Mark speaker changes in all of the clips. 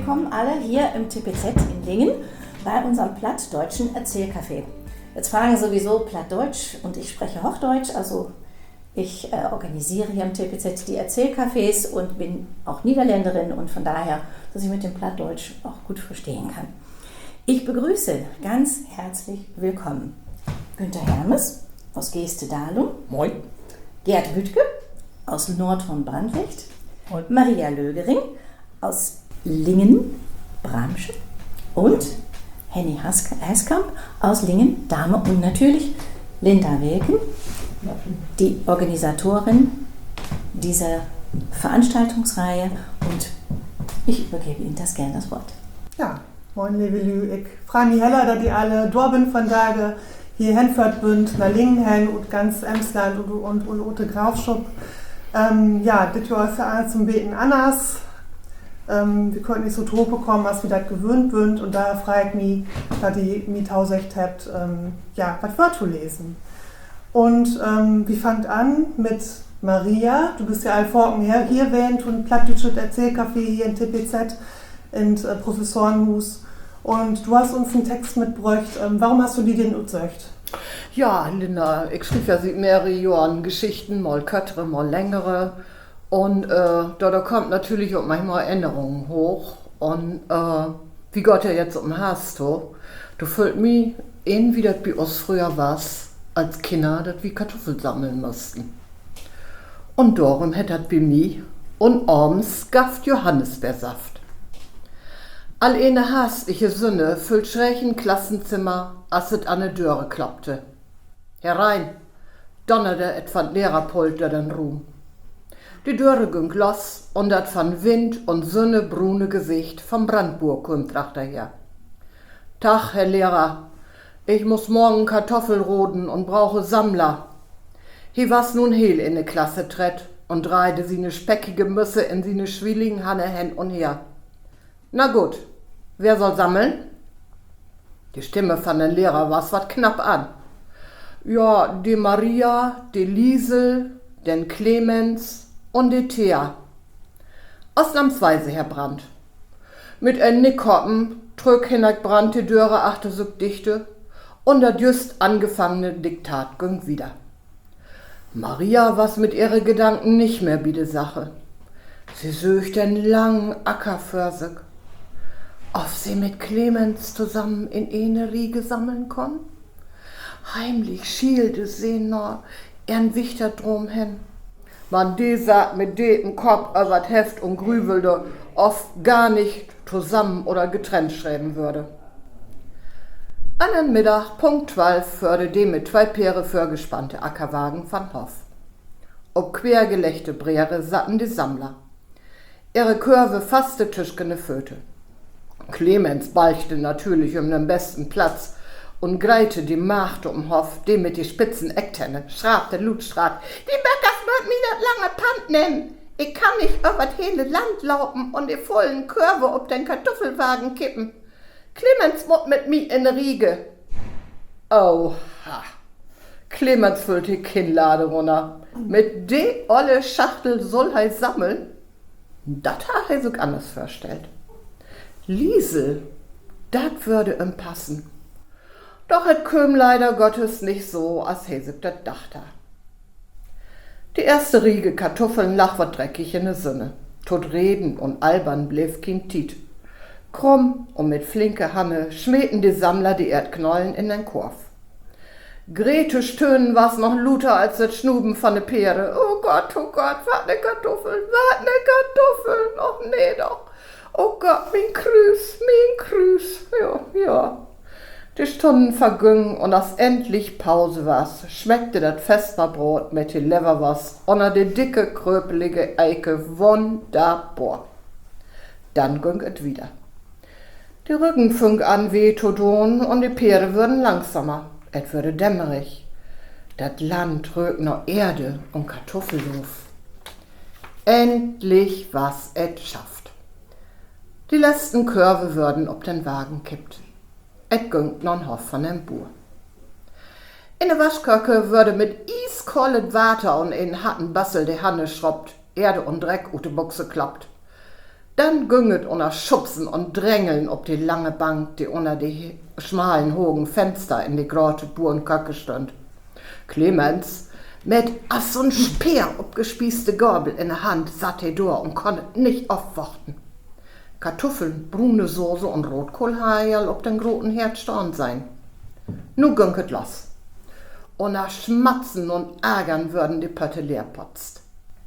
Speaker 1: willkommen alle hier im TPZ in Lingen bei unserem plattdeutschen Erzählcafé. Jetzt fragen sowieso Plattdeutsch und ich spreche Hochdeutsch, also ich organisiere hier im TPZ die Erzählcafés und bin auch Niederländerin und von daher, dass ich mit dem Plattdeutsch auch gut verstehen kann. Ich begrüße ganz herzlich willkommen Günther Hermes aus Geeste-Dalum.
Speaker 2: Moin.
Speaker 1: Gerd Büttke aus Nordhorn-Brandlicht.
Speaker 2: Moin.
Speaker 1: Maria Lögering aus Lingen-Bramsche und Henny Haskamp aus Lingen-Dahme und natürlich Linda Wilken, die Organisatorin dieser Veranstaltungsreihe, und ich übergebe Ihnen gerne das Wort.
Speaker 3: Ja, moin liebe Lü, ich freue mich heller, dass die alle da bin von Tage hier hinfahrt bünd, nach Lingen hin und ganz Emsland und Ute Grafschub. Ja, das Jahr ist ja alles zum Beten anders. Wir konnten nicht so Trope kommen, als wir das gewöhnt sind, und da freue ich mich, dass ich mich tausecht habt, ja, was vorzulesen. Und wir fangen an mit Maria. Du bist ja allvorken hier wähnt und plattdeutsches Erzählcafé hier in TPZ in Professorenhus. Und du hast uns einen Text mitgebracht. Warum hast du die denn gesagt?
Speaker 2: Ja, Linda, ich schrieb ja seit mehreren Jahren Geschichten, mal kürzere, mal längere. Und da kommt natürlich auch manchmal Erinnerungen hoch. Und wie Gott ja jetzt hast, du fühlt mich wie das bei uns früher war, als Kinder, dass wir Kartoffeln sammeln mussten. Und darum hätte das bei mir und abends gafft Johannisbeersaft. All eine hastige Sünde füllt schrägen Klassenzimmer, als es an der Döre klappte. Herein, donnerte etwa n Lehrerpult der den Ruhm. Die Döre ging los und dat von Wind und Sonne brune Gesicht vom Brandburg kommt daher. Tag, Herr Lehrer, ich muss morgen Kartoffel roden und brauche Sammler. Hier was nun hehl in de Klasse trett und dreide sie ne speckige Müsse in sie ne schwieligen Hanne hin und her. Na gut, wer soll sammeln? Die Stimme von den Lehrer war's wat knapp an. Ja, die Maria, die Liesel, den Clemens und die Thea. Ausnahmsweise, Herr Brandt. Mit ein Nickhoppen trüg Hinak Brandt die Döre achter so dichte und das just angefangene Diktat ging wieder. Maria was mit ihre Gedanken nicht mehr bei der Sache. Sie söcht den langen Acker für sich. Ob sie mit Clemens zusammen in eine Riege sammeln kann? Heimlich schielte sie noch ihren Wichter drum hin. Man die sagt mit dem Kopf über das Heft und grübelte, oft gar nicht zusammen oder getrennt schreiben würde. An den Mittag, Punkt 12, führte die mit 2 Paare vorgespannte Ackerwagen von Hof. Ob quergelegte Breere satten die Sammler. Ihre Kurve fasste Tischkene Föte. Clemens balchte natürlich um den besten Platz und greite die Magd um Hof, die mit die spitzen Ecktenne, schrabte Lutschrat, die Bäckers mögt mir das lange Pant nehmen. Ich kann nicht über das hele Land laufen und die vollen Kurve ob den Kartoffelwagen kippen. Clemens muss mit mir in Riege. Oha. Clemens füllt die Kinnlade runter. Mit de olle Schachtel soll er sammeln? Dat hat er sich anders vorstellt. Liesel, dat würde ihm passen. Doch et köm leider Gottes nicht so, als er sich dat dachte. Die erste Riege Kartoffeln lag wat dreckig in der Sonne. Tot reden und albern blieb kein Tiet. Krumm und mit flinke Hanne schmähten die Sammler die Erdknollen in den Korf. Grete stöhnen war's noch luter als das Schnuben von ne Peere. Oh Gott, wat ne Kartoffeln, och nee doch. Oh Gott, mein Krüß, ja. Die Stunden vergingen und als endlich Pause war's, schmeckte das Vesperbrot mit die Leberwurst unter die dicke, kröpelige Eike wunderbar. Dann ging es wieder. Die Rücken fing an weh zu tun und die Peere würden langsamer. Es würde dämmerig. Das Land rögt noch Erde und Kartoffelhof. Endlich was et schafft. Die letzten Körbe würden ob den Wagen kippt. Et ging non Hof von dem Buhr. In der Waschköcke würde mit iskollet Water und in hatten Bassel de Hanne schrobbt, Erde und Dreck ut de Buchse klappt. Dann günget unter Schubsen und Drängeln ob die lange Bank, die unter die schmalen, hohen Fenster in die große Burenköcke stund. Clemens, mit as so'n Speer abgespießte Gabel in der Hand, satt er durch und konnte nicht aufwarten. Kartoffeln, brune Soße und Rotkohlhaarl ob den großen Herd stehen sein. Nu günket los. Und nach Schmatzen und Ärgern würden die Pötte leerpotzt.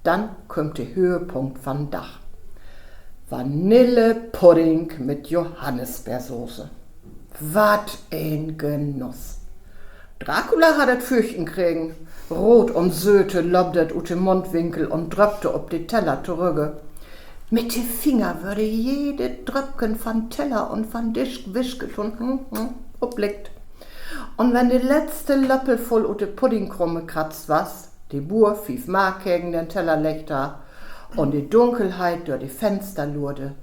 Speaker 2: Dann kommt der Höhepunkt von Dach. Vanillepudding mit Johannisbeersoße. Wat ein Genuss. Dracula hat et Fürchten kriegen. Rot und Söte lobdet ut den Mundwinkel und dröpte ob die Teller zurücke. Mit den Finger würde jede Dröpken von Teller und von Tisch wischget und oblickt. Und wenn die letzte Löppel voll ut de Puddingkrumme kratzt was, die Bur fief Mark gegen den Tellerlechter und die Dunkelheit durch die Fenster lurde,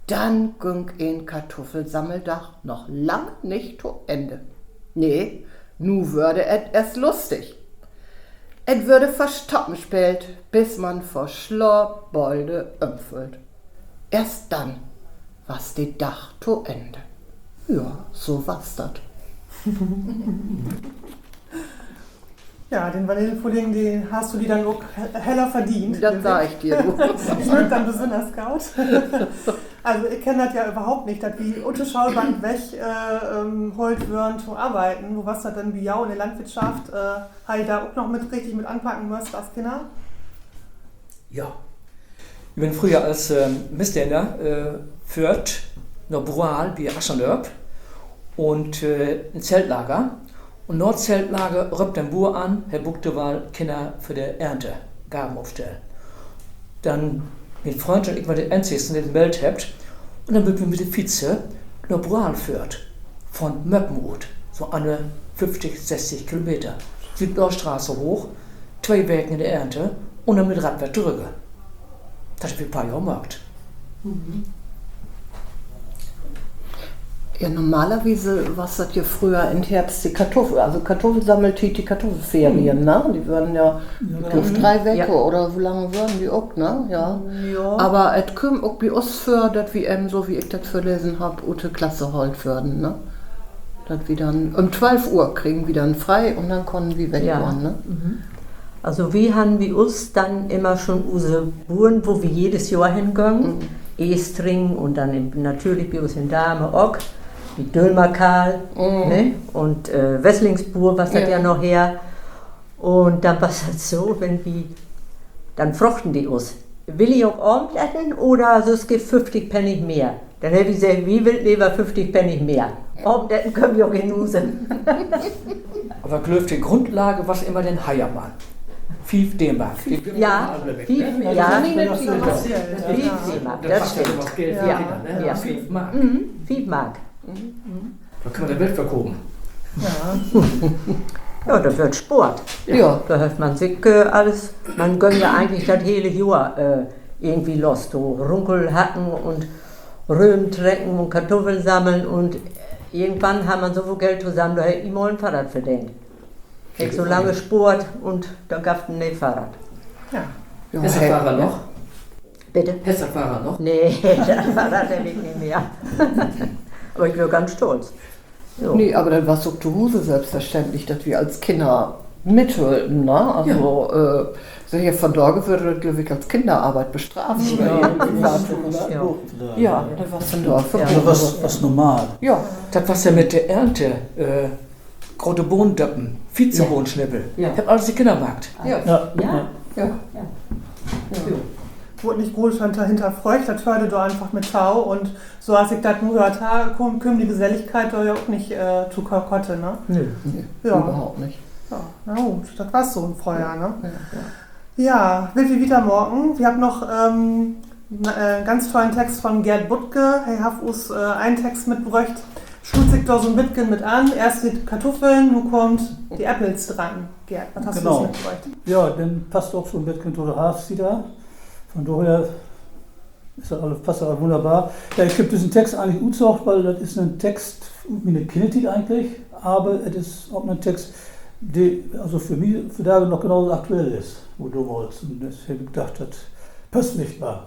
Speaker 2: dann ging ein Kartoffelsammeldach noch lang nicht zu Ende. Nee, nu würde et erst lustig. Et würde verstoppen spielt, bis man vor Schlorbolde ömpfelt. Erst dann was die Dach zu Ende. Ja, so war's dat.
Speaker 3: Ja, den Vanillepudding, den hast du dir dann auch heller verdient.
Speaker 2: Das sag ich dir, du.
Speaker 3: Schmeckt dann besonders gut. Also ich kenne das ja überhaupt nicht, dass wie unter Schaubank weg holt würden zu arbeiten. Du warst da dann wie ja in der Landwirtschaft, habe ich da auch noch richtig mit anpacken müsst als Kinder?
Speaker 4: Ja. Ich bin früher als Missländer führt nach Brual wie Aschenörp und ein Zeltlager. Und Nordzeltlager rübt den Bur an, Herr Buchtewal, Kinder für die Ernte, Gaben aufstellen. Dann mit Freund und ich war der Einzigsten, der den Welt habt. Und dann wird mir mit der Vize nach Brual führt. Von Möppenrut, so eine 50, 60 Kilometer. Südnordstraße hoch, 2 Wägen in der Ernte und dann mit Radwert zurück. Das habe ich ein paar Jahre gemacht.
Speaker 2: Ja, normalerweise war das ja früher im Herbst die Kartoffelsammeltit, die Kartoffelferien, ne? Die würden ja, ich glaube 3 Wochen oder wie lange würden die auch, ne? Ja. Aber es kommt auch bei uns für, dass wir eben, so wie ich das verlesen habe, ute Klasse halt würden, ne? Dass wir dann um 12 Uhr kriegen wir dann frei und dann können wir weg waren, ne?
Speaker 5: Also wir haben wie uns dann immer schon unsere Buren, wo wir jedes Jahr hingehen, Estring und dann natürlich bei uns in Dame auch. Wie Dölmerkal ne? Und Wesslingsburg, was das ja noch her. Und dann war es halt so, wenn wir, dann fruchten die uns. Will ich auch Ormletten oder so es gibt 50 Pfennig mehr? Dann hätte ich gesagt, wie will lieber 50 Pfennig mehr? Ormletten können wir auch genusen.
Speaker 4: Aber Glöf, die Grundlage war immer den Heiermann. 5 D-Mark.
Speaker 5: Ja, 5 D-Mark, das stimmt. Ja.
Speaker 4: 5 Mark.
Speaker 5: 5 Mark.
Speaker 4: Da kann man der Welt verkaufen.
Speaker 5: Ja, das wird Sport.
Speaker 2: Ja.
Speaker 5: Da hört man sich alles, man gönnt ja eigentlich das hele Jahr irgendwie los. So Runkel hacken und Röhren trecken und Kartoffeln sammeln und irgendwann haben wir so viel Geld zusammen, da hätte ich mal ein Fahrrad verdient. Ich so lange Sport und da gab es ein Fahrrad.
Speaker 3: Ja.
Speaker 4: Hesserfahrer noch?
Speaker 5: Bitte?
Speaker 4: Hesserfahrer noch?
Speaker 5: Nee, das Fahrrad habe ich nicht mehr. Aber ich bin ganz stolz. So.
Speaker 2: Nee, aber dann war es doch zu Hause selbstverständlich, dass wir als Kinder mithelfen, ne? Also, so hier von da würde das, glaube ich, als Kinderarbeit bestraft. Ja, das war von da.
Speaker 6: Also was normal.
Speaker 2: Ja.
Speaker 4: Das war ja mit der Ernte. Grote Bohnendöppen, Vizebohnenschnippel. Ich habe alles die Kinder gemacht.
Speaker 2: Ja.
Speaker 3: Wurde nicht groß hinterfragt, das hörte du einfach mit Tau und so als ich das nur gehört habe, kommt die Geselligkeit da ja auch nicht zu Kokotte, ne?
Speaker 2: Nee,
Speaker 3: ja.
Speaker 2: Überhaupt nicht.
Speaker 3: Ja, na gut, das war so ein Feuer, ne? Ja, Willi wieder morgen. Wir haben noch einen ganz tollen Text von Gerd Buttke. Hey, hab uns einen Text mitgebracht. Schult sich da so ein bisschen mit an. Erst die Kartoffeln, nun kommt die Apples dran. Gerd, was hast du uns mitgebracht?
Speaker 6: Ja, dann passt auch so ein bisschen zu der Haarst da. Von daher ist das alles, passt das alles wunderbar. Ja, ich habe diesen Text eigentlich ausgesucht, weil das ist ein Text wie eine Kindertit eigentlich, aber es ist auch ein Text, der also für mich für da noch genauso aktuell ist, wo du wolltest. Und deswegen gedacht, das passt nicht wahr.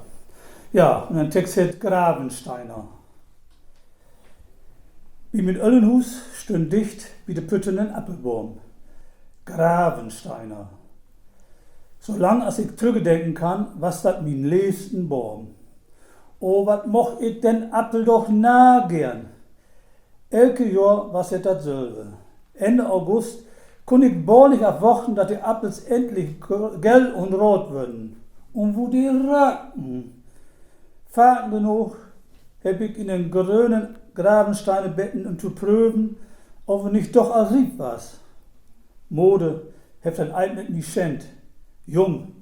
Speaker 6: Ja, und ein Text heißt Gravensteiner. Wie mit Öllenhus stünd dicht wie de Püttenen Appelbaum. Gravensteiner. Solang als ich zurückdenken kann, was dat min liebsten Baum. Oh, wat moch ich den Appel doch nah gern. Elke Jahr was het dat selbe. Ende August kun ich baulich erwarten, dass die Appels endlich gelb und rot würden. Und wo die raken. Fahrten genug heb ich in den grünen Gravensteine betten, um zu prüfen, ob er nicht doch als Rieb was. Mode hebt ein Alt mit mich schend. Jung,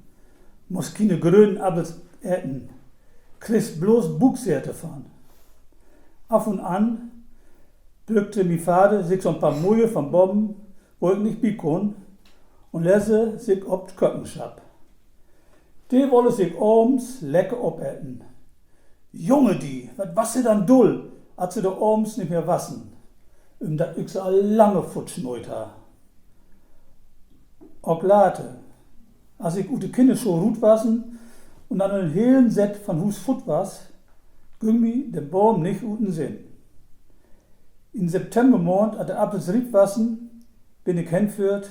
Speaker 6: muss keine grünen Appels essen. Kriegst bloß Buchserte von. Auf und an drückte mi Vater sich so ein paar Mühe von Bobben, wo ich nicht bikon, und lässe sich ob Köckenschab. Die wolle sich abends lecker opetten. Junge die, was sie dann dull, als sie da abends nicht mehr wassen, dat ich so lange futschen ha. Auch late, als ich ute Kinder schon rut wassen und dann einen hellen Set von Hus Fut was, ging mi den Baum nicht uten Sinn. In Septembermond at der Appels Rieb wassen, bin ich hinführt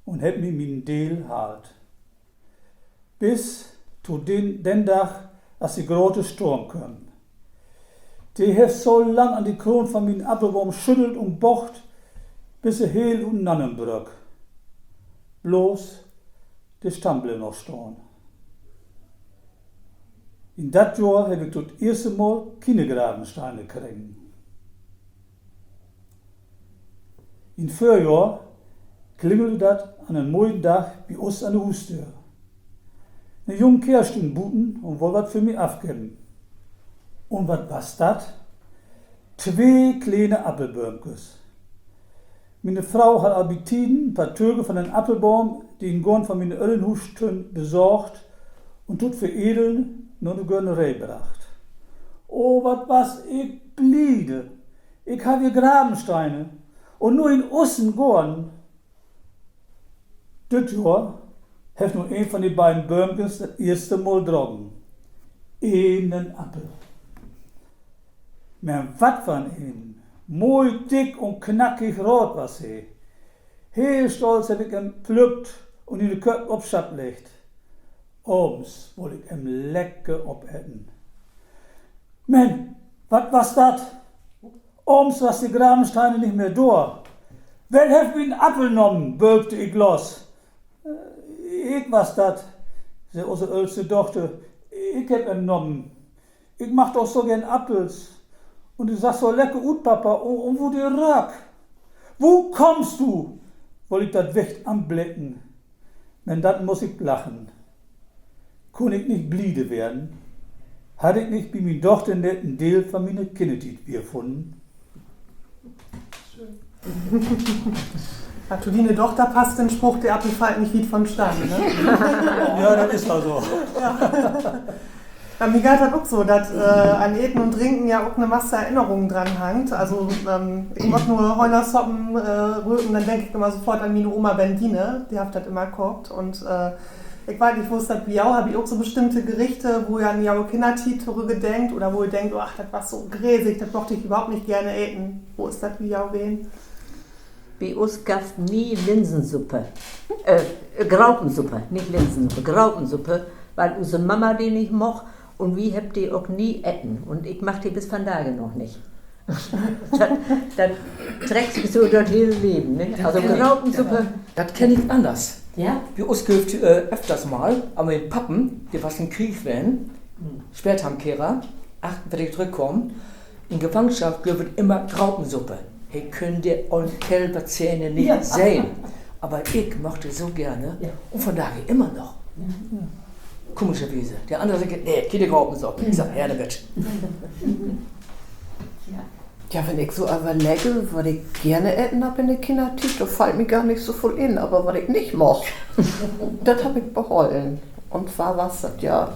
Speaker 6: und heb mi min Deel halt. Bis zu den Tag, als die große Sturm kommt. Die heft so lang an die Kron von min Appelbaum schüttelt und bocht, bis sie heel und Nannenbrück. Bloß die Stamble noch stehen. In dat Jahr habe ich das erste Mal keine Gravensteine kriegen. In Vorjahr klingelte das an einem mooien Tag bei uns an der Haustür. Ein junger Kerl stund buten und wollte was für mich abgeben. Und was war's dat? 2 kleine Appelbirnkes. Meine Frau hat albitiden ein paar Türge von einem Appelbaum, die in Gorn von meine Öllenhus besorgt und tut für Edeln nur eine Gönnerei gebracht. Oh, was was ich bliede. Ich habe hier Gravensteine und nur in Ussen Gorn. Das Jahr hat nur ein von den beiden Böhmkens das erste Mal drogen. Einen Appel. Men wat van een. Mooi dick und knackig rot was sie. Heel stolz heb ich ihn pflückt und in den Köpf abschatt legt. Abends wollte ich ihm lecker opetten. Men, wat was dat? Abends was die Gravensteine nicht mehr da. Wer heft mir einen Appel genommen, bürgte ich los. Ich was dat, sagt unsere älteste Tochter. Ich hab ihn genommen. Ich mach doch so gern Appels. Und du sagst so lecker gut, Papa, und wo dir rak? Wo kommst du? Wollte ich das weg anblicken. Denn dann muss ich lachen. Kon ich nicht bliede werden, hatte ich nicht bei mir Tochter nicht einen Teil von meiner Kindheit gefunden.
Speaker 3: Ja, zu deine Tochter passt den Spruch, der Apfel fällt nicht weit von Stein. Ne?
Speaker 6: Ja, das ist also.
Speaker 3: Ja, mir geht das auch so, dass an Eten und Trinken ja auch eine Masse Erinnerungen dran hängt. Also ich muss nur Heunersoppen rühren, dann denke ich immer sofort an meine Oma Bendine, die hat das immer gekocht. Und ich weiß nicht, wo es das Biau, habe ich auch so bestimmte Gerichte, wo ihr an Jau Kindertit zurückgedenkt oder wo ihr denkt, ach, das war so gräsig, das mochte ich überhaupt nicht gerne eten. Wo ist das Biau wen?
Speaker 5: Bei uns gab es nie Linsensuppe. Graupensuppe, nicht Linsensuppe, Graupensuppe, weil unsere Mama die nicht mochte. Und wie habt ihr auch nie etten? Und ich mach die bis von Tage noch nicht. dann trägt sich so das hele Leben. Ne? Also Graupensuppe.
Speaker 4: Das kenne ich anders.
Speaker 5: Ja?
Speaker 4: Bei uns gibt öfters mal, aber mit Pappen, die was in Krieg werden, Spätheimkehrer, 48 zurückkommen, in Gefangenschaft gibt immer Graupensuppe. Hey, könnt ihr eure Kälberzähne nicht sehen. Aber ich mochte so gerne und von daher immer noch. Komischerweise. Der andere sagt, nee, keine Graupensuppe. Ich sag, ja, der wird.
Speaker 2: Ja, wenn ich so überlege, was ich gerne essen habe in der Kindertit, da fällt mir gar nicht so viel in, aber was ich nicht mochte, das habe ich behalten. Und zwar was das ja,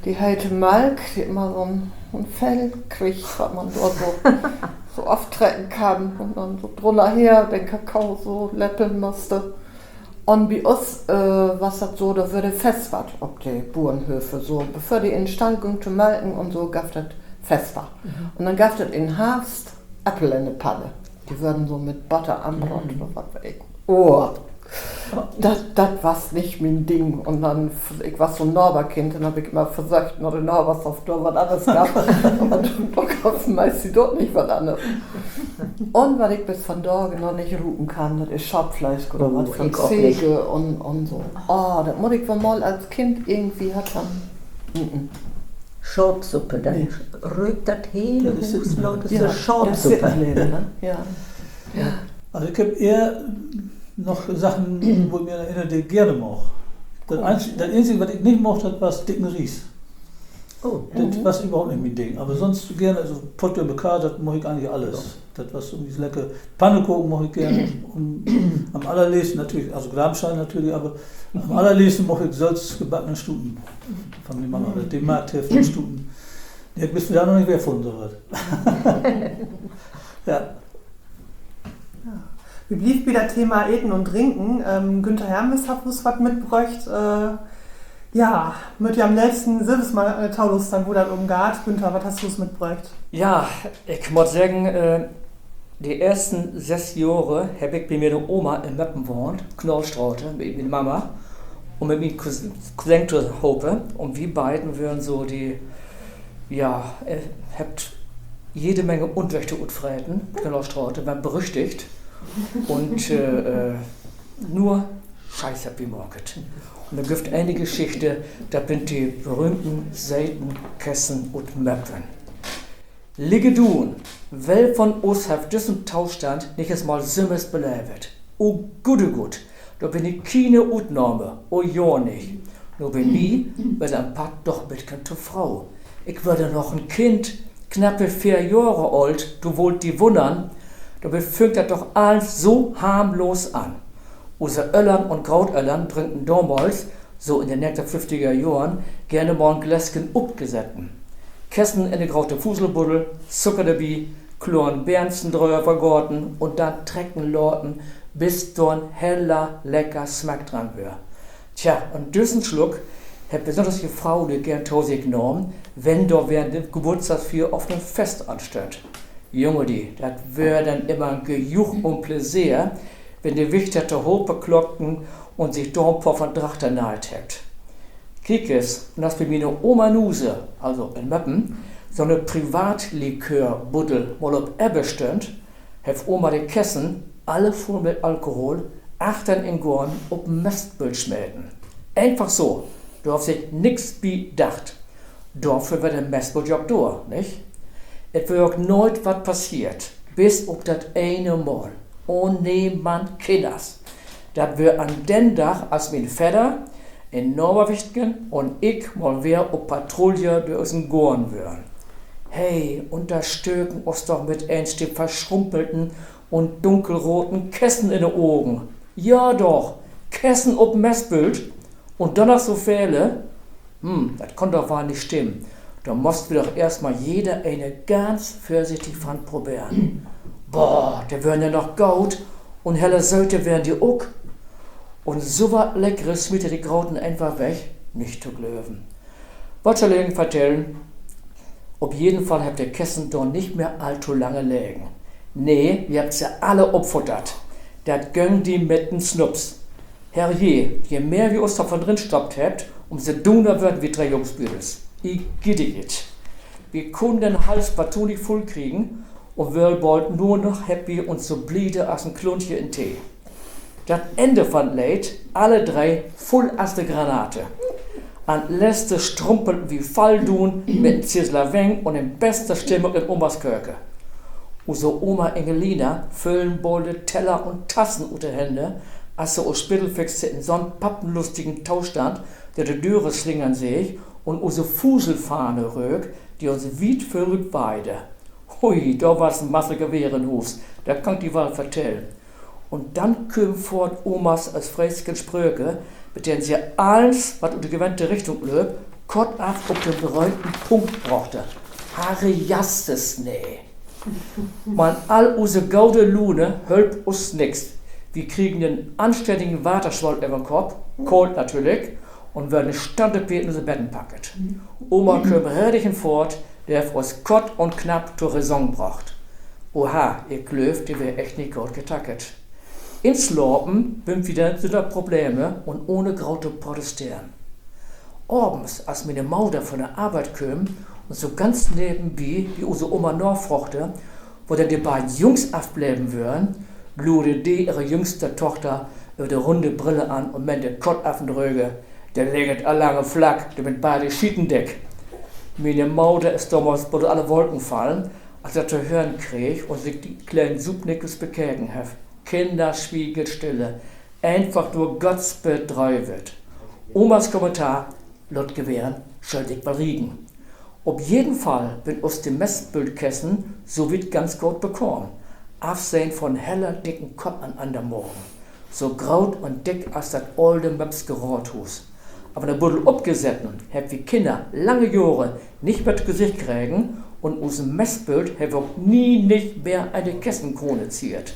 Speaker 2: die heilte Malk, die immer so ein Fell kriegt, was man dort so auftreten kann und dann so drunter her den Kakao so läppeln musste. Und bei uns, was das so, da würde fest was auf die Bauernhöfe, so, bevor die in den Stall gingen zu melken und so, gab das fest was. Und dann gab es in Herbst Äpfel in der Panne. Die würden so mit Butter anbraten oder was weiß ich. Oh, das war nicht mein Ding. Und dann, ich war so ein Norberkind, dann habe ich immer versucht, noch den Norbers auf da was anderes gab. Und da gab es meistens dort nicht was anderes. Und weil ich bis von da noch nicht rufen kann, das ist Schabfleisch oder was von Ziege und so. Oh, das muss ich wohl mal als Kind irgendwie hat dann.
Speaker 5: Schorpsuppe, dann rügt das hele
Speaker 6: Das ist-
Speaker 5: Hus laut, das
Speaker 2: Ja,
Speaker 5: ist Schorpsuppe.
Speaker 2: Ja.
Speaker 6: Also ich habe eher noch Sachen, wo ich mich erinnere, die ich gerne mochte. Das Einzige, was ich nicht mochte, war das dicken Ries.
Speaker 5: Oh,
Speaker 6: Das war überhaupt nicht mein Ding. Aber sonst gerne, also Potte und Bekar, das mache ich eigentlich alles. Das war so irgendwie lecker. Pannekuchen mache ich gerne. Und am allerliebsten natürlich, also Grabenstein natürlich, aber am allerliebsten mache ich selbstgebackene Stuten von der Mama. Oder den Marktheft von Stuten. Die hat bis da noch nicht erfunden, so was. Ja.
Speaker 3: Wir blieben wieder Thema Eten und Trinken. Günther Hermes hat uns was mitgebracht. Ja, mit am letzten Silvesmal Taulus dann, wo das umgeht. Günther, was hast du uns mitgebracht?
Speaker 4: Ja, ich muss sagen, die ersten 6 Jahre habe ich bei mir der Oma in Meppen gewohnt, Knollstraute, mit meiner Mama und mit meinem Cousin zu Hope. Und wir beiden wären so die, ja, habt jede Menge Unrechte utfreiten, Knollstraute, waren berüchtigt und nur Scheiße habt ihr morget. Und da gibt eine Geschichte, da sind die berühmten Seitenkästen und Meppen. Ligge dun, wel von uns hat diesen Tauschstand nicht einmal Simmes belebt. O gut, da bin ich keine Utnahme, o ja nicht. Nur bei mir wird ein paar doch mitkommen zur Frau. Ich würde noch ein Kind, knappe 4 Jahre alt, du wollt die wundern, da fängt das doch alles so harmlos an. Unsere Öllern und Grautöllern trinken damals, so in den 50er Jahren, gerne mal ein Gläschen upgesetzten. Kessen in die graute Fuselbuddel, Zucker dabei, Kloren Bernsten drüber vergorten und dann trecken Lorten, bis dann heller, lecker Smack dran wär. Tja, und diesen Schluck hat besonders die Frau, die gern Tose genommen, wenn da während dem Geburtstagsfeier auf einem Fest ansteht. Junge, das wär dann immer ein Gejuch und Pläsier, wenn die Wichter der Hope klockten und sich Dornpor von Drachter nahe hebt. Kiek es, und das bei mir eine Oma Nuse, also in Meppen, so eine Privatlikörbuddel mal ob Ebbe stünd, hef Oma die Kessen, alle voll mit Alkohol, achtern in Gorn ob Mestbild schmelten. Einfach so, darf sich nix bedacht. Dafür wird der Mestbild ja durch, nicht? Es wird auch nooit was passiert, bis ob das eine Mal. Oh nee, man Kinders. Das wird an den Tag, als mein Vater in Norberwichtgen und ich mal wer op Patrouille durch unseren Gorn wären. Hey, und da stöken uns doch mit eins dem verschrumpelten und dunkelroten Kessen in den Augen. Ja doch, Kessen ob Messbild und dann noch so Fälle. Das konnte doch wahr nicht stimmen. Da mussten wir doch erstmal jeder eine ganz vorsichtig von probieren. Boah, der wären ja noch Gaut und helle Sölte wären die auch. Und so was Leckeres mit die Grauten einfach weg, nicht zu glauben. Was soll ich Ihnen vertellen? Auf jeden Fall habt ihr Kessen doch nicht mehr allzu lange liegen. Nee, ihr habt sie alle opfuttert. Das gönn die mit den Snups. Herrje, je mehr wir uns davon drin stoppt habt, umso dunkler wird wie 3 Jungsbüdels. Ich giddet. Wir können den Hals partout nicht voll kriegen und wir bald nur noch happy und so bliede als ein Klunchen in Tee. Das Ende von Leid, alle 3 voll as de Granate. An letzte strumpelten wie Falldun mit Zisler Weng und in bester Stimmung in Omas Kirche. Unsere Oma Engelina füllen bolde Teller und Tassen unter Hände, als sie aus Spittelfixe in so'n pappenlustigen Tauschstand, der die Döre slingern sich und unsere Fuselfahne rög, die uns weit verrückt weide. Hui, da war's ein massiger Wehren-Hus, da kann die Wahl vertellen. Und dann kam fort Omas als fräschen Spröke, mit denen sie alles, was in die gewandte Richtung löb, kott ab auf den berühmten Punkt brachte. Haare jastes nee. Man all use gaude Lune hölp us nix. Wir kriegen den anständigen Waterschwall über den Kopf, kalt natürlich, und werden Standepet in unsere Betten packet. Oma kommt richtig fort, der auf uns kort und knapp zur Raison bracht. Oha, ihr Klöft, die wär echt nicht gut getacket. Ins Lorpen sind wieder zu den Probleme und ohne Grau zu protestieren. Abends, als meine Mutter von der Arbeit kam und so ganz nebenbei, wie unsere Oma nachfragte, wo dann die beiden Jungs abbleiben würden, lud die ihre jüngste Tochter über die runde Brille an und meinte Kott auf den Röge, der legt a lange Flak, der mit beide Schietendeck. Meine Mutter ist damals, wo alle Wolken fallen, als er zu hören krieg und sich die kleinen Subnickes bekägen hat. Kinder schwiegen stille, einfach nur Gottsbetreu wird. Omas Kommentar, laut Gewehren, schuld ich mal riegen. Auf jeden Fall bin aus dem Messbildkessen so weit ganz gut bekommen. Aufsehen von heller, dicken Kopf an der Morgen. So graut und dick als das alte Möpske Rothus. Aber der Buddel abgesetten, hab wie Kinder lange Jahre nicht mehr zu Gesicht kriegen und aus dem Messbild hab auch nie nicht mehr eine Kessenkrone ziert.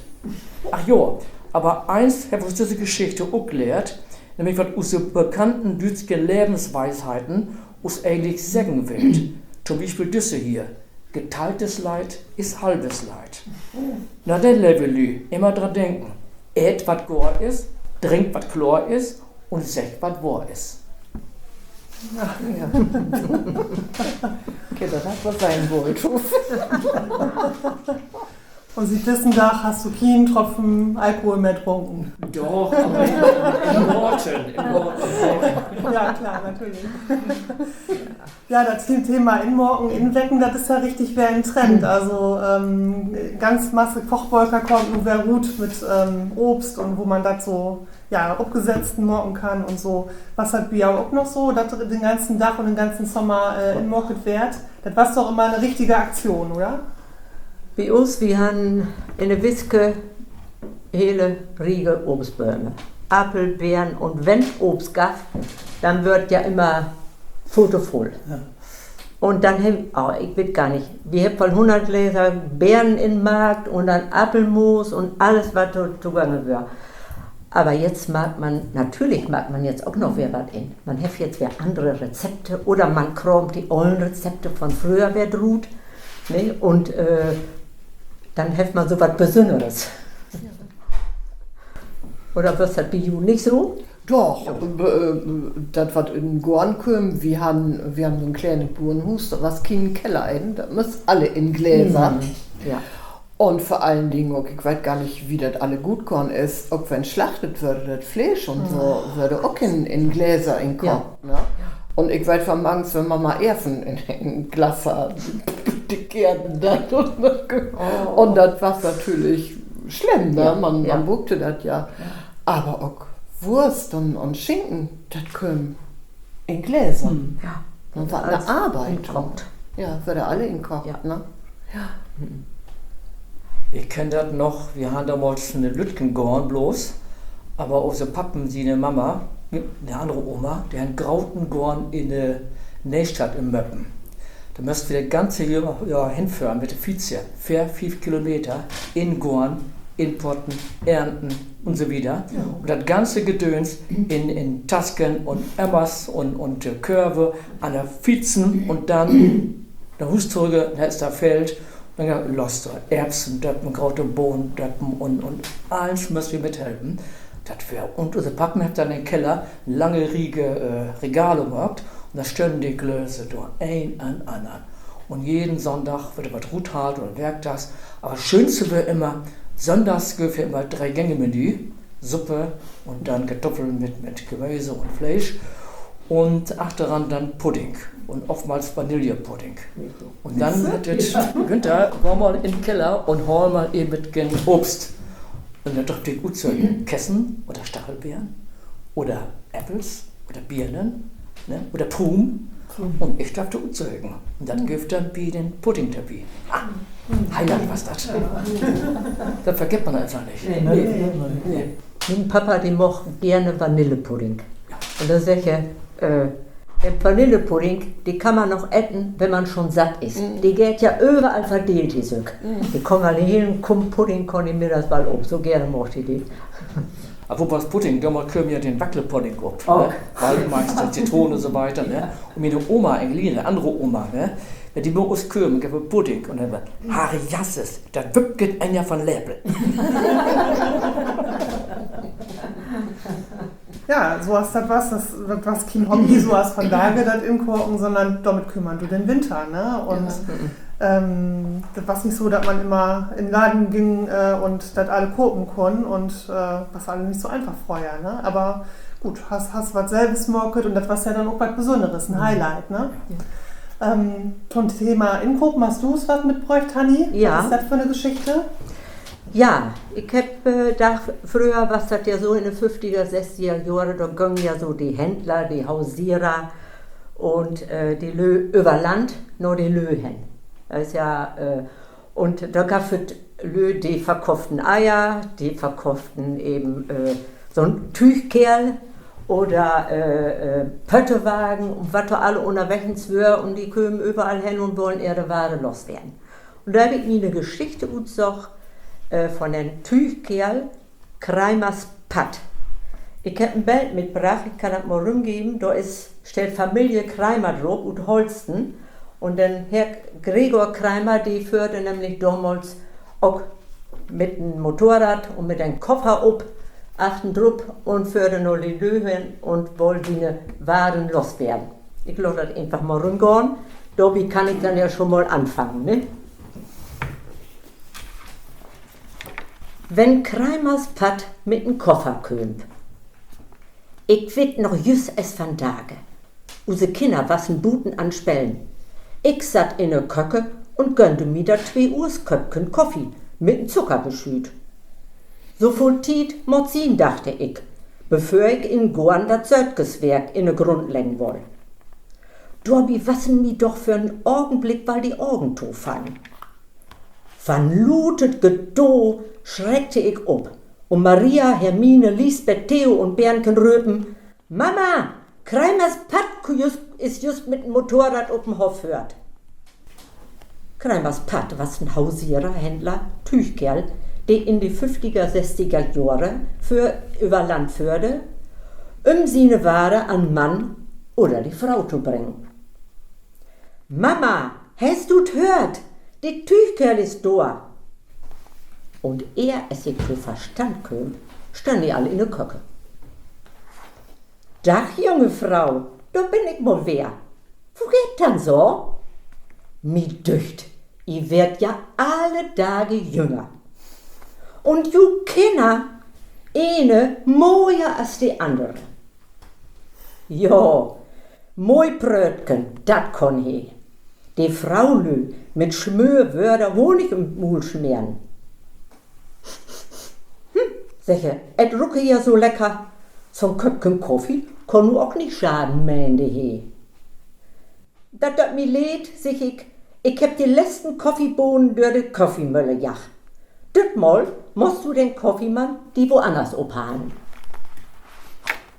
Speaker 4: Ach ja, aber eins hab uns diese Geschichte auch gelehrt, nämlich was aus den bekannten deutschen Lebensweisheiten uns eigentlich sagen will. Zum Beispiel diese hier. Geteiltes Leid ist halbes Leid. Na dann, Levelü, immer dran denken. Ät, was gut ist, trinkt, was klar ist und sagt, was wahr ist.
Speaker 2: Ja. Okay, das hat was sein wollt.
Speaker 3: Und Sie wissen doch, hast du keinen Tropfen Alkohol mehr getrunken?
Speaker 4: Doch, aber in Worten.
Speaker 3: Ja, klar, natürlich. Ja, das Thema Inmorgen, Inwecken, das ist ja richtig wieder ein Trend. Also ganz massig Kochbolker kommt und wer gut mit Obst und wo man das so abgesetzten morgen kann und so. Was hat Bier auch noch so, dass den ganzen Tag und den ganzen Sommer inmorget wird? Das war doch immer eine richtige Aktion, oder?
Speaker 5: Bei uns, wir haben in der Wiske hele Riege Obstbäume. Apfel, Beeren und wenn Obst gab, dann wird ja immer fotovoll. Ja. Und dann haben ich weiß gar nicht, wir haben von 100 Gläser Beeren im Markt und dann Apfelmus und alles, was zugange wird. Aber jetzt mag man jetzt auch noch wer was in. Man hat jetzt wer andere Rezepte oder man kramt die alten Rezepte von früher wer drut. Ne? Und dann hat man so was Besonderes. Oder was hat Bio nicht so?
Speaker 2: Doch, das was in Gorn kommt, wir haben so ein kleines Bauernhaus, da was keinen Keller ein, da müssen alle in Gläser.
Speaker 5: Ja.
Speaker 2: Und vor allen Dingen, ich weiß gar nicht, wie das alle gut Korn ist, ob wenn schlachtet würde, das Fleisch und so, würde auch in Gläser in Korn. Ja. Ne? Und ich weiß von morgens, wenn man mal Erfen in Glas hat, die kehrten dann und das war natürlich schlimm, ne? Man wogte das ja. Aber auch Wurst und Schinken, das kommt in Gläser.
Speaker 5: Ja.
Speaker 2: Das war eine Arbeit. Ja, würde alle in Koch.
Speaker 5: Ja.
Speaker 2: Ne? Ja.
Speaker 4: Ich kenne das noch, wir haben damals eine Lütgen gehauen bloß, aber unsere Pappen, die Mama, eine andere Oma, die haben grauten Gorn in der Neustadt im Möppen. Da müssten wir das ganze Jahr hinfahren mit der Vize, 5 Kilometer in Gorn, importen, ernten und so wieder. Ja. Und das ganze Gedöns in Tasken und Emmers und Körbe an der Vizen und dann der Husträger, da ist der Feld, und dann Loster, Erbsen, Döppen, graute Bohnen, Döppen und alles müssen wir mithelfen. Und unsere Pappen haben dann im Keller lange Riege Regale gemacht und da standen die Gläser da, ein an anderen. Und jeden Sonntag wird was Ruthalt oder Werktags. Aber schönste wäre immer, sonntags gibt es immer 3-Gänge-Menü, Suppe und dann Kartoffeln mit Gemüse und Fleisch. Und achteran dann Pudding und oftmals Vanillepudding. Und dann hat Günther, war mal in den Keller und hol mal eben mit Obst. Und dann dachte ich, gut so, Kessen oder Stachelbeeren oder Apples oder Birnen, ne, oder Pum. Und ich dachte, gut so. Und dann gibt dann bei den Pudding dabei. Heiland, was das? Das vergisst man einfach nicht.
Speaker 5: Nee. Mein Papa, die mochte gerne Vanillepudding. Und da sag ich, Der Vanillepudding, die kann man noch essen, wenn man schon satt ist. Die geht ja überall verdeelt, die Sück. Die kommen alle hin, Pudding, kann ich mir das mal um. So gerne mochte ich die.
Speaker 4: Aber was Pudding, da können wir den Wackelpudding gut.
Speaker 5: Oh.
Speaker 4: Ne? Waldmeister, Zitrone und so weiter. Ne? Und meine Oma, eine andere Oma, ne? Wenn die bei uns kommen, gibt es Pudding. Und dann wird, Harry Jasses, das wird ein Jahr von Läppel.
Speaker 3: Ja, so hast das was kein Hobby, so hast von Tage das ingucken, sondern damit kümmern du den Winter, ne? Und das war nicht so, dass man immer in den Laden ging und das alle gucken konnten und was alle nicht so einfach vorher, ne? Aber gut, hast was selbst market und das war ja dann auch was Besonderes, ein Highlight, ne? Ja. Zum Thema Ingucken, hast du es was mitgebracht, Hanni?
Speaker 5: Ja.
Speaker 3: Was ist das für eine Geschichte?
Speaker 5: Ja, ich hab gedacht, früher war das ja so in den 50er, 60er Jahren, da gingen ja so die Händler, die Hausierer und die Lö über Land nur die Lö hin. Das ist ja, und da gab es Lö, die verkauften Eier, die verkauften eben so ein Tüchkerl oder Pöttewagen und was da alle unterwegs wär und die kommen überall hin und wollen ihre Ware loswerden. Und da habe ich mir eine Geschichte gesagt, von dem Tüchkerl Kreimers Patt. Ich habe ein Bild mitgebracht, ich kann das mal rumgeben. Da steht Familie Kreimer drauf und Holsten. Und dann Herr Gregor Kreimer, die führte nämlich damals auch mit dem Motorrad und mit einem Koffer ab, achten drauf und führte noch die Löwen und wollte die Waren loswerden. Ich lasse das einfach mal rumgehen. Dabei kann ich dann ja schon mal anfangen. Ne? Wenn Kreimers Patt mit dem Koffer kömmt. Ich weet noch jüss es van Tage. Use Kinder wassen Buten an Spellen. Ich sat in ne Köcke und gönnte mir da 2 Ursköpken Kaffee mit Zucker beschüt. So voll Tiet Mozin, dachte ich, bevor ich in Gorn dat Sötgeswerk in ne Grund lenken woll. Dorbi wassen mi doch für n Augenblick weil die Augen to fallen. Van lutet Gedo schreckte ich ob und Maria, Hermine, Lisbeth, Theo und Bernken röpen: Mama, Kreimers Patt ist just mit dem Motorrad auf dem Hof hört. Kreimers Patt was ein Hausierer, Händler, Tüchkerl, der in die 50er, 60er Jahre über Land führte, seine Ware an Mann oder die Frau zu bringen. Mama, hast du't hört? Die Tüchkerl ist da. Und es sich zu Verstand kam, standen die alle in der Köcke. Dach, junge Frau, da bin ich mal wer. Wo geht dann so? Mi dücht, i werd ja alle Tage jünger. Und ju Kinder, eine moier als die andere. Jo, moi Brötchen, dat kon he. Die Frau lü mit Schmöwörder Honig im Mund schmieren. Sicher, et rucke ja so lecker. So ein Köpfchen Kaffee kann nu auch nicht schaden, meinte he. Dat mi leid, sich ich hab die letzten Kaffeebohnen durch die Kaffeemölle jach. Mal musst du den Kaffeemann die woanders abhalen.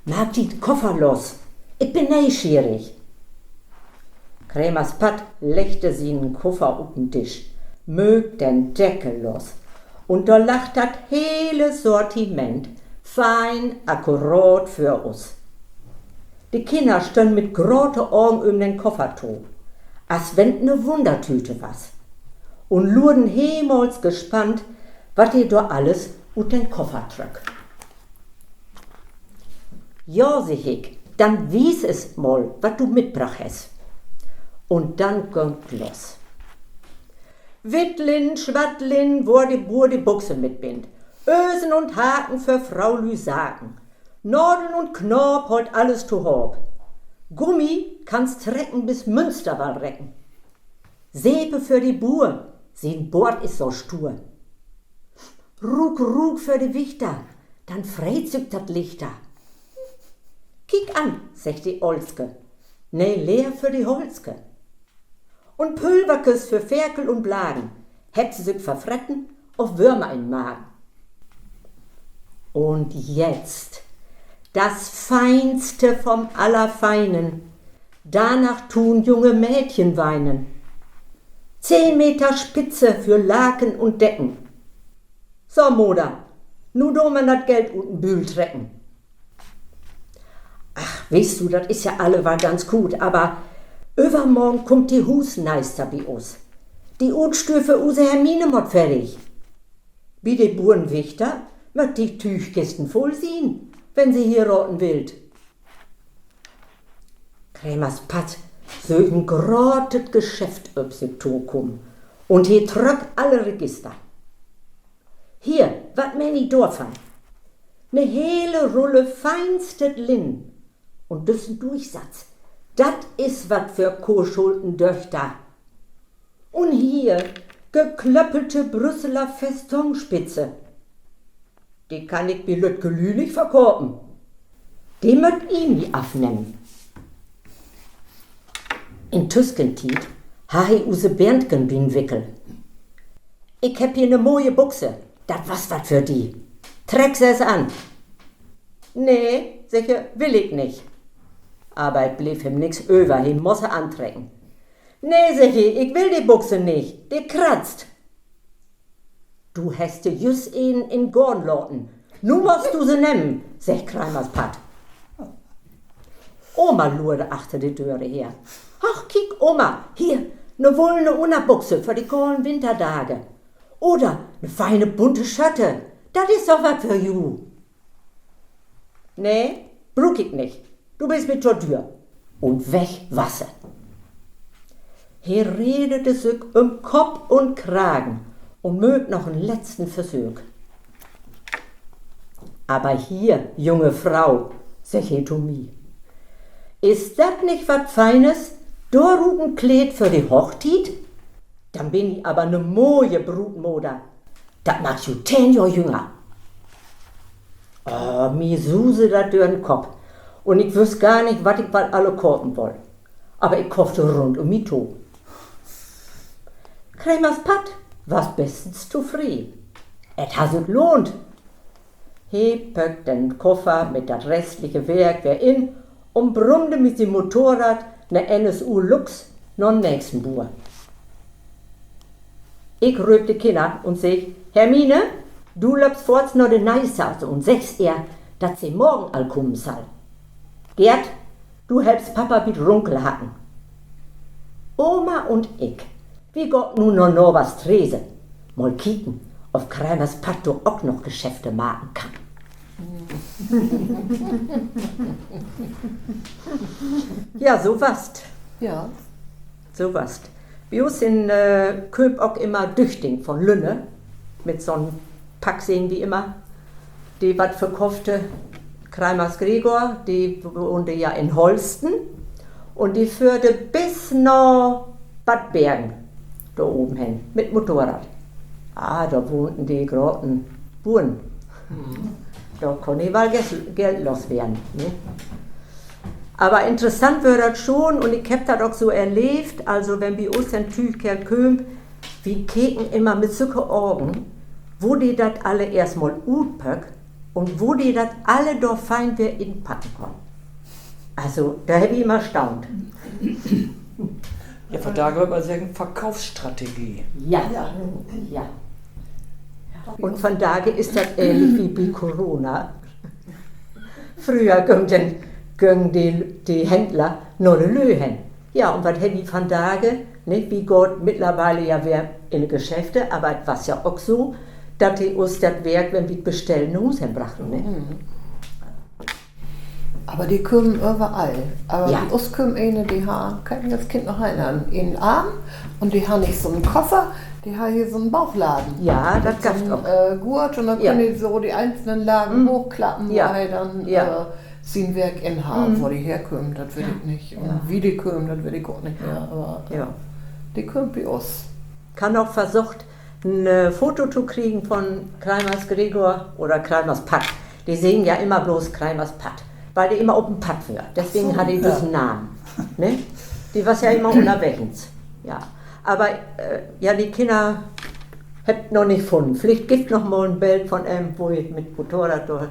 Speaker 5: Mag die Koffer los, ich bin neugierig. Kreimers Patt legte sie den Koffer auf den Tisch, mögt den Deckel los. Und da lacht das hele Sortiment, fein, akkurat für uns. Die Kinder standen mit großen Augen den Koffer to, als wenn ne Wundertüte was. Und lurden hemals gespannt, was ihr da alles ut den Koffer trück. Ja, sag ich, dann wies es mal, was du mitbrach hast. Und dann kommt los. Wittlin, Schwattlin, wo die Buchse mitbind. Ösen und Haken für Frau Lysaken. Nordeln und Knorp holt alles zu Hop. Gummi kannst recken bis Münsterwall recken. Säbe für die Buhr, sein Bord ist so stur. Rug für die Wichter, dann freizügt dat Lichter. Kick an, sagt die Olske, ne leer für die Holzke. Und Pulverkes für Ferkel und Blagen, hätt sie sich verfretten auf Würmer in Magen. Und jetzt, das Feinste vom Allerfeinen, Danach tun junge Mädchen weinen. 10 Meter Spitze für Laken und Decken. So, Moder, nu do man dat Geld unten Bühl trecken. Ach, weißt du, das ist ja alle war ganz gut, aber übermorgen kommt die Husneister bei uns. Die Utstür use Hermine mod fertig. Wie die Burenwichter wird die Tüchkisten voll sehen, wenn sie hier roten wild. Krämers Pat, so ein grottes Geschäft ob sie tokum. Und hier tröck alle Register. Hier, wat meni Dorfern. Ne hele Rulle feinstet Linn. Und düssen Durchsatz. Dat is wat für Koschulten Döchter. Und hier geklöppelte Brüsseler Festonspitze. Die kann ich bi Lütgelü nicht verkorben. Die möcht ihn nie afnehmen. In Tüskentiet ha ich use Berndgen bin Wickel. Ich hab hier ne moje Buchse. Dat was wat für die. Treck's es an. Nee, sicher will ich nicht. Aber es blieb ihm nix über, ihn muss er antrecken. Nee, sag ich will die Buchse nicht, die kratzt. Du hast die just in Gorn loten. Nu musst du sie nehmen, sagt Krämers Pat. Oma lurde achter die Türe her. Ach, kiek, Oma, hier, ne wollene Unterbuchse für die kahlen Wintertage. Oder ne feine bunte Schötte, das ist doch was für ju. Nee, brug ich nicht. Du bist mit zur Tür. Und weg Wasser. Hier redete sich Kopf und Kragen und mögt noch einen letzten Versuch. Aber hier, junge Frau, sag he to mi. Ist das nicht was Feines? Dorrugen Kleid für die Hochtit? Dann bin ich aber ne moje Brutmoder. Das machst du 10 Jahre jünger. Oh, mi suse da dürren Kopf. Und ich wüsste gar nicht, was ich bald alle kochen woll. Aber ich kochte rund um mi to. Krämers Pat was bestens zufrieden. Et hat sich lohnt. He pöckt den Koffer mit das restliche Werk wer in und brummte mit dem Motorrad ne NSU Lux noch nächsten Bur. Ich rüb die Kinder und sag, Hermine, du löpst forts noch den Neissaße und sagst ihr, dass sie morgen all kommen soll. Gerd, du helfst Papa mit Runkelhacken. Oma und ich, wie Gott nun noch was trese, mal kicken, ob Krämers Pat du auch noch Geschäfte machen kann. Ja, so was.
Speaker 2: Ja.
Speaker 5: So was. Bei uns in Köp auch immer Düchting von Lünne, mit so einem Packsehen wie immer, die was verkaufte Krämers Gregor, die wohnte ja in Holsten und die führte bis nach Bad Bergen, da oben hin, mit Motorrad. Ah, da wohnten die großen Buren. Da konnte ich mal Geld loswerden. Ne? Aber interessant wird das schon und ich hab das auch so erlebt, also wenn bei uns ein Tücher kommt, wie keken immer mit solchen Augen, wo die das alle erstmal utpöck und wo die das alle doch fein wieder inpacken können. Also, da habe ich immer staunt.
Speaker 4: Ja, von da würde man sagen, Verkaufsstrategie.
Speaker 5: Ja, ja. Und von daher ist das ähnlich wie bei Corona. Früher gingen die Händler nur die Löhen. Ja, und was hätte ich von daher, nicht wie Gott mittlerweile ja wer in Geschäfte, aber es war ja auch so, dass die uns das Werk, wenn wir bestellen, nach Hause brachten. Ne?
Speaker 2: Aber die kommen überall. Aber
Speaker 5: Ja.
Speaker 2: die uns kommen eine, die haben, kann ich das Kind noch erinnern, in den Arm und die haben nicht so einen Koffer, die haben hier so einen Bauchladen.
Speaker 5: Ja, das
Speaker 2: Mit
Speaker 5: gab's
Speaker 2: so
Speaker 5: auch.
Speaker 2: einem Gurt und dann
Speaker 5: Ja.
Speaker 2: können die so die einzelnen Lagen hochklappen,
Speaker 5: Ja.
Speaker 2: wo er dann
Speaker 5: Ja.
Speaker 2: sie ein Werk in haben, wo die herkommen, das will ich nicht. Und wie die kommen, das will ich auch nicht mehr. Aber
Speaker 5: Ja.
Speaker 2: die kommen bei uns.
Speaker 5: Kann auch versucht, ein Foto zu kriegen von Krämers Gregor oder Krämers Pat. Die sehen ja immer bloß Krämers Pat, weil die immer auf dem Pat wird. Deswegen hat die diesen Namen. Ne? Die war ja immer unterwegs. Ja. Aber ja, die Kinder habt noch nicht gefunden. Vielleicht gibt noch mal ein Bild von einem, wo ich mit Motorrad dort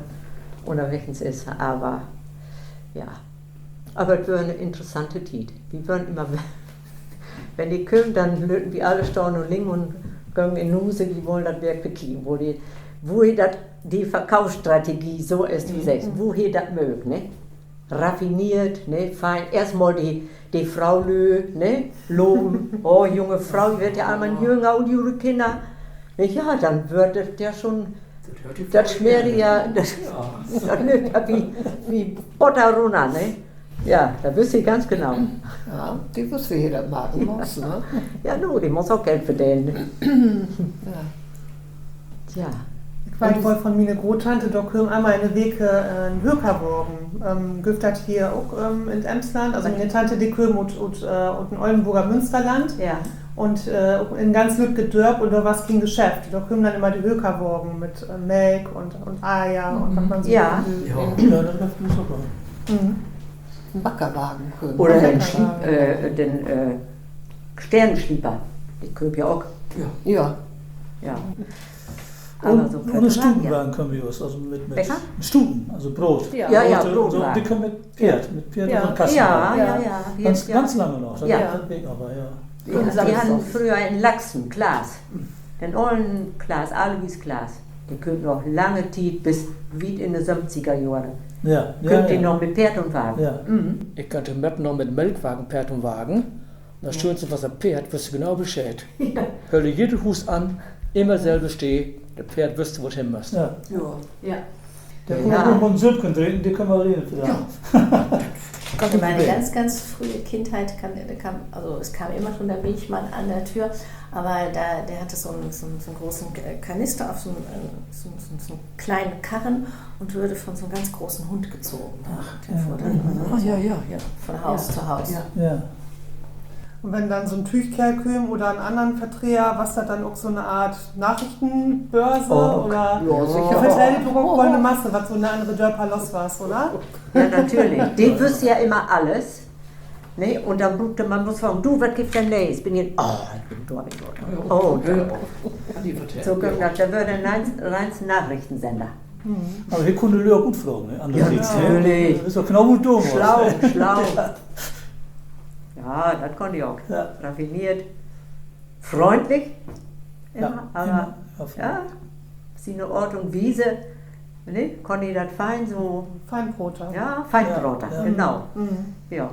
Speaker 5: unterwegs ist. Aber ja. Aber es war eine interessante Zeit. Wir waren immer, wenn die kommen, dann löten wir alle Storn und Ling und gehen in Huse, die wollen das Werk bekiehen, wo ihr das, die Verkaufsstrategie so ist, wie sagst, wo ihr das mögt, ne? Raffiniert, ne? Fein. Erstmal die Frau ne? Loben, oh junge Frau, die wird ja einmal jünger und ihre Kinder. Ja, dann wird das ja schon, das schmeckt ja, das mögt ja wie Butter runter, ne? Ja, da wüsste ich ganz genau.
Speaker 2: Ja, die wusste jeder machen muss, ne?
Speaker 5: Ja, nur, die muss auch Geld verdienen.
Speaker 2: Ja.
Speaker 5: Tja.
Speaker 3: Ich war wohl von meiner Großtante, da kommen einmal eine Wege in Hökerborgen. Gibt das hier auch in Emsland. Also meine Tante, die kommt und in Oldenburger Münsterland.
Speaker 5: Ja.
Speaker 3: Und in ganz Lütge Dörp und da war es kein Geschäft. Da kommen dann immer die Hökerborgen mit Melk und Eier und was man so
Speaker 5: Ja.
Speaker 6: Ja, das läuft nicht so gut.
Speaker 2: Ein Backerwagen können.
Speaker 5: Oder den Sternenschlieber. Die kommen ja auch.
Speaker 2: Ja.
Speaker 5: Ja.
Speaker 6: Und,
Speaker 5: so
Speaker 6: und
Speaker 5: könnte
Speaker 6: eine
Speaker 5: man sagen,
Speaker 6: Stubenwagen können wir was, also mit
Speaker 5: Bäcker?
Speaker 6: Stuten, also Brot.
Speaker 2: Ja.
Speaker 5: Ja,
Speaker 6: Brote und so,
Speaker 5: Brotwagen.
Speaker 6: die können mit Pferd
Speaker 3: Ja.
Speaker 6: und Kasten.
Speaker 5: Ja.
Speaker 6: Ganz lange noch, das
Speaker 5: Ja.
Speaker 6: das Weg aber, ja.
Speaker 5: Die hatten früher einen Lachsen, Glas. Den ollen Glas, Alois Glas. Die können noch lange Zeit bis wie in den 70er Jahren.
Speaker 6: Ja,
Speaker 5: Könnt ihr noch mit Pferd und Wagen.
Speaker 6: Ja.
Speaker 5: Mhm.
Speaker 4: Ich kannte Map noch mit Melkwagen, Pferd und Wagen. Und das Schönste, was er Pferd, wirst du genau Bescheid. Hör dir jeden Hus an, immer selber steh, der Pferd wüsste, wo es hin muss.
Speaker 6: Ja.
Speaker 5: Ja.
Speaker 6: Der
Speaker 5: Ja.
Speaker 6: Kuchen und Süppchen trinken, die können wir reden.
Speaker 1: Also meine ganz frühe Kindheit es kam immer schon der Milchmann an der Tür, aber der hatte so einen großen Kanister auf so einen kleinen Karren und wurde von so einem ganz großen Hund gezogen. Der fuhr dann
Speaker 2: Ja.
Speaker 1: von Haus zu Haus.
Speaker 6: Ja.
Speaker 3: Und wenn dann so ein Tüchkerl kommt oder einen anderen Verdreher, was da dann auch so eine Art Nachrichtenbörse oder
Speaker 2: Ja, sicher.
Speaker 3: vertell die doch auch wohl eine Masse, was so eine andere Dörper los war, oder?
Speaker 5: Ja, natürlich. Die wüsste ja immer alles. Ne? Und dann man muss fragen, du, was gibt denn nächstes? Bin ich, ich bin dort. Oh, so kommt das. Da würde ein reines Nachrichtensender.
Speaker 6: Aber hier konnte Leo gut fragen, ne? Anders
Speaker 5: Ja,
Speaker 6: nichts,
Speaker 5: natürlich.
Speaker 6: Ne? Das ist doch genau gut dumm.
Speaker 5: Schlau. Ja, das konnte ich auch.
Speaker 6: Ja.
Speaker 5: Raffiniert. Freundlich. Immer,
Speaker 6: Ja,
Speaker 5: aber
Speaker 6: immer.
Speaker 5: ja, sie eine Ort und Wiese. Ne? Konnte ich das fein so.
Speaker 3: Feinbroter.
Speaker 5: Ja, Feinbroter,
Speaker 6: Ja.
Speaker 5: genau.
Speaker 3: Mhm.
Speaker 5: Ja.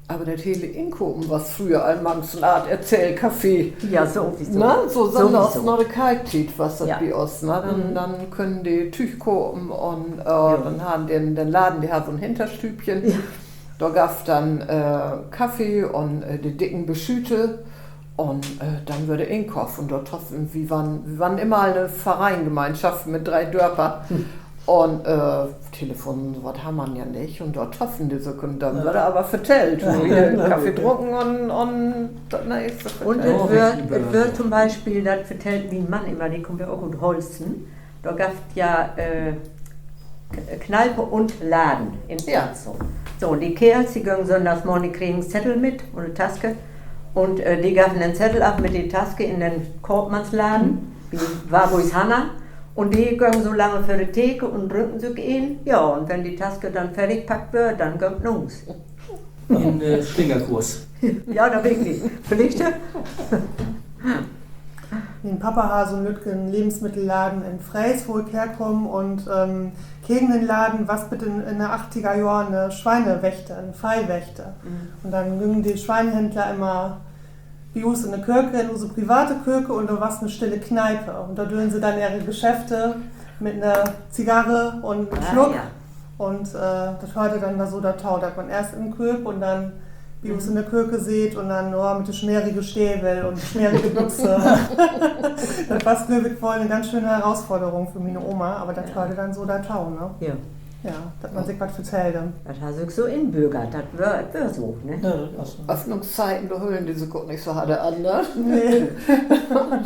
Speaker 2: Aber der Tele Inkoben war früher einmal so eine Art Erzählcafé.
Speaker 5: Ja, sowieso.
Speaker 2: Ne? So Sonntags
Speaker 5: Sowieso.
Speaker 2: noch eine Kalktit, was das
Speaker 5: Ja.
Speaker 2: bei uns. Ne? Dann können die Tüchkopen und dann haben den Laden, die hat so ein Hinterstübchen.
Speaker 5: Ja.
Speaker 2: Da gab es dann Kaffee und die dicken Beschüte und dann würde Inkopf und dort treffen, wir waren immer eine Vereingemeinschaft mit 3 Dörper und Telefon und so was haben wir ja nicht und dort treffen die so und dann würde aber vertellt, wo ihr Kaffee trunken und dann ist es
Speaker 5: Und
Speaker 2: vertellt.
Speaker 5: es wird zum Beispiel, das vertellt wie ein Mann immer, die kommt ja auch aus Holsten. Da gab es ja Kneipe und Laden in
Speaker 2: Ja.
Speaker 5: Platzow. So, und die Kerls, die gingen sonntags morgen, die kriegen einen Zettel mit und eine Taske. Und die gaben den Zettel ab mit der Taske in den Korbmannsladen, wie Warburgs Hanna. Und die gingen so lange für die Theke und drücken sich in. Ja, und wenn die Taske dann fertig packt wird, dann gehen los.
Speaker 4: In Schlingerkurs.
Speaker 5: Ja, da wirklich. Pflichte?
Speaker 3: Wie ein Papahase und Lütke, ein Lebensmittelladen in Freys, wo ich herkomme und gegen den Laden, was bitte in den 80er Jahren eine Schweinewächte, eine Freiwächte. Und dann gingen die Schweinehändler immer bei uns in der Kirche, in unsere private Kirche und da war es eine stille Kneipe. Und da dürfen sie dann ihre Geschäfte mit einer Zigarre und einem Schluck.
Speaker 5: Ja.
Speaker 3: Und das hörte dann da so der Tau, dass man erst im Kirche und dann wie uns in der Kirche sieht und dann mit der schmierige Stäbel und schmierige Büchse. Das war wirklich wohl eine ganz schöne Herausforderung für meine Oma, aber das hörte dann so der Tau, ne?
Speaker 5: Ja.
Speaker 3: Ja, dass man sich was erzählte.
Speaker 5: Das hast du so inbürgert, das wär so, ne?
Speaker 6: Ja, das passt.
Speaker 2: Öffnungszeiten, da hüllen diese Gott nicht so harte an, ne?
Speaker 3: Nee.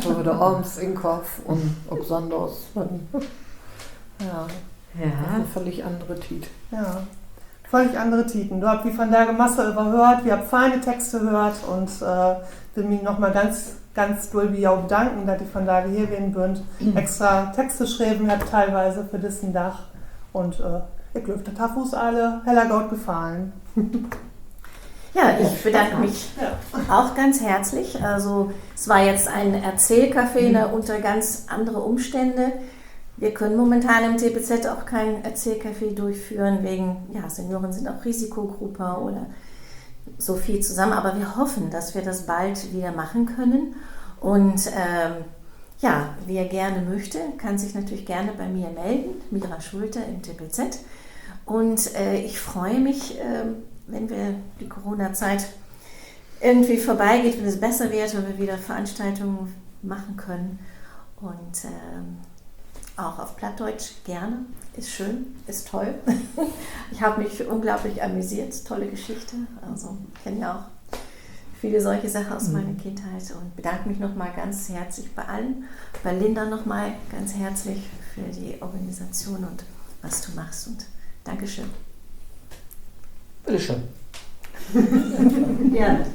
Speaker 2: So wieder abends Inkopf und auch sonntags. Ja,
Speaker 5: Ja.
Speaker 2: eine völlig andere Tit.
Speaker 3: Ja, völlig andere Titen. Du habt wie von der Masse überhört, wir habt feine Texte gehört und will mich nochmal ganz doll wie auch bedanken, dass ich von da hier werden bünd extra Texte schreiben hat teilweise für diesen Dach und Ich glaube, das hat uns alle heller gut gefallen.
Speaker 1: Ja, ich bedanke mich auch ganz herzlich. Also es war jetzt ein Erzählcafé unter ganz andere Umstände. Wir können momentan im TPZ auch kein Erzählcafé durchführen, wegen, ja, Senioren sind auch Risikogruppe oder so viel zusammen. Aber wir hoffen, dass wir das bald wieder machen können. Und ja, wer gerne möchte, kann sich natürlich gerne bei mir melden, Mira Schulte im TPZ. Und ich freue mich, wenn wir die Corona-Zeit irgendwie vorbeigeht, wenn es besser wird und wir wieder Veranstaltungen machen können. Und auch auf Plattdeutsch gerne. Ist schön, ist toll. Ich habe mich unglaublich amüsiert. Tolle Geschichte. Also ich kenne ja auch viele solche Sachen aus meiner Kindheit und bedanke mich nochmal ganz herzlich bei allen. Bei Linda nochmal ganz herzlich für die Organisation und was du machst. Und Dankeschön.
Speaker 4: Bitteschön.
Speaker 5: Gerne.